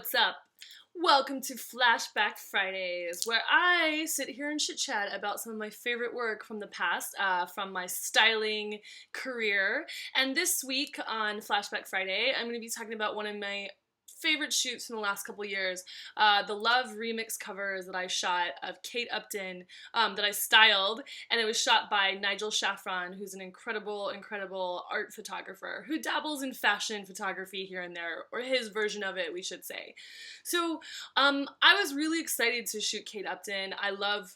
What's up? Welcome to Flashback Fridays, where I sit here and chit-chat about some of my favorite work from the past, from my styling career. And this week on Flashback Friday, I'm going to be talking about one of my favorite shoots from the last couple years, the Love remix covers that I shot of Kate Upton, that I styled, and it was shot by Nigel Shafran, who's an incredible art photographer who dabbles in fashion photography here and there, or his version of it, we should say. So I was really excited to shoot Kate Upton. I love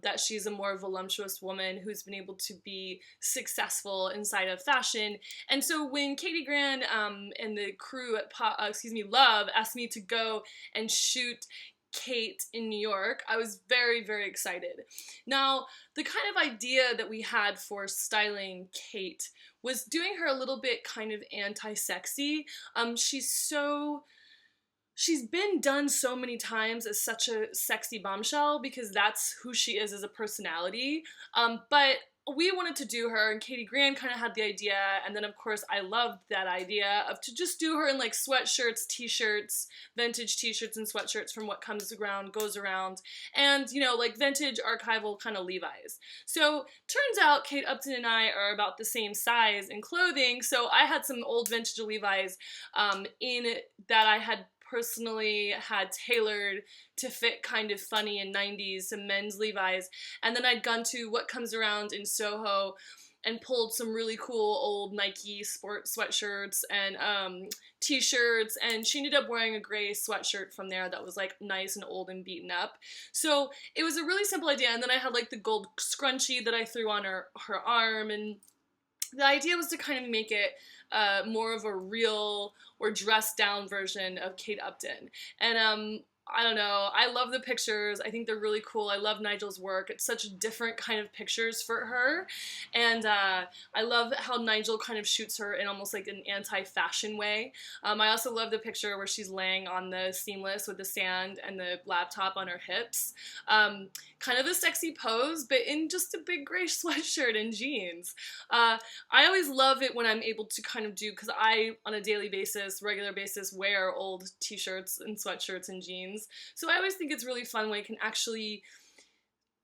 that she's a more voluptuous woman who's been able to be successful inside of fashion. And so when Katie Grand and the crew at Love asked me to go and shoot Kate in New York, I was very excited. Now, the kind of idea that we had for styling Kate was doing her a little bit kind of anti-sexy. She's been done so many times as such a sexy bombshell because that's who she is as a personality. But we wanted to do her, and Katie Grand kind of had the idea, and then of course I loved that idea of to just do her in like sweatshirts, t-shirts, vintage t-shirts and sweatshirts from what comes around goes around, and you know, like vintage archival kind of Levi's. So turns out Kate Upton and I are about the same size in clothing, so I had some old vintage Levi's in that I had personally had tailored to fit kind of funny in 90s, some men's Levi's, and then I'd gone to what comes around in Soho and pulled some really cool old Nike sport sweatshirts and t-shirts, and she ended up wearing a gray sweatshirt from there that was like nice and old and beaten up. So it was a really simple idea, and then I had like the gold scrunchie that I threw on her arm, and the idea was to kind of make it more of a real or dressed down version of Kate Upton. And I don't know, I love the pictures. I think they're really cool. I love Nigel's work. It's such different kind of pictures for her. And I love how Nigel kind of shoots her in almost like an anti-fashion way. I also love the picture where she's laying on the seamless with the sand and the laptop on her hips. Kind of a sexy pose, but in just a big gray sweatshirt and jeans. I always love it when I'm able to kind of do, because I, on a daily basis, regular basis, wear old t-shirts and sweatshirts and jeans. So I always think it's really fun when I can actually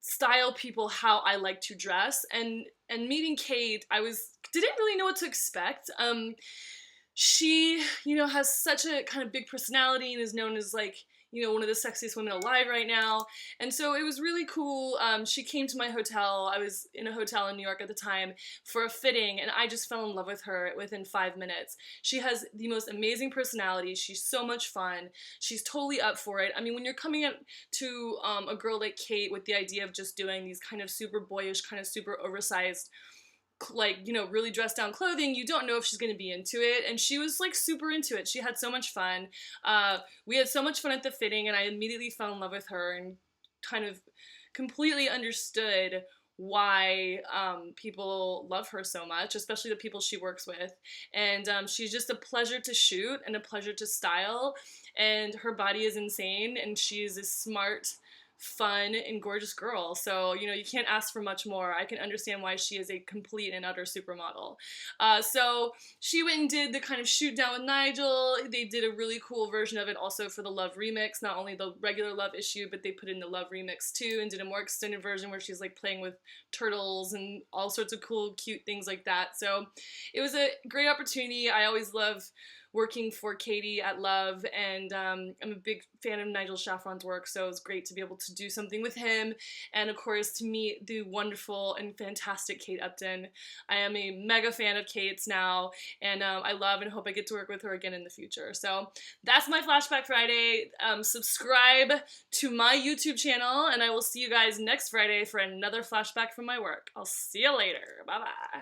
style people how I like to dress. And meeting Kate, didn't really know what to expect. She, you know, has such a kind of big personality and is known as like, you know, one of the sexiest women alive right now. And so it was really cool. She came to my hotel. I was in a hotel in New York at the time for a fitting, and I just fell in love with her within 5 minutes. She has the most amazing personality. She's so much fun. She's totally up for it. I mean, when you're coming up to a girl like Kate with the idea of just doing these kind of super boyish, kind of super oversized, like, you know, really dressed down clothing, you don't know if she's going to be into it, and she was like super into it. She had so much fun. We had so much fun at the fitting, and I immediately fell in love with her and kind of completely understood why people love her so much, especially the people she works with. And she's just a pleasure to shoot and a pleasure to style, and her body is insane, and she's a smart, fun, and gorgeous girl. So, you know, you can't ask for much more. I can understand why she is a complete and utter supermodel. So she went and did the kind of shoot down with Nigel. They did a really cool version of it also for the Love remix, not only the regular Love issue, but they put in the Love remix too, and did a more extended version where she's like playing with turtles and all sorts of cool, cute things like that. So it was a great opportunity. I always love working for Katie at Love, and I'm a big fan of Nigel Shafran's work, so it was great to be able to do something with him, and of course to meet the wonderful and fantastic Kate Upton. I am a mega fan of Kate's now, and I love and hope I get to work with her again in the future. So that's my Flashback Friday. Subscribe to my YouTube channel, and I will see you guys next Friday for another flashback from my work. I'll see you later. Bye-bye.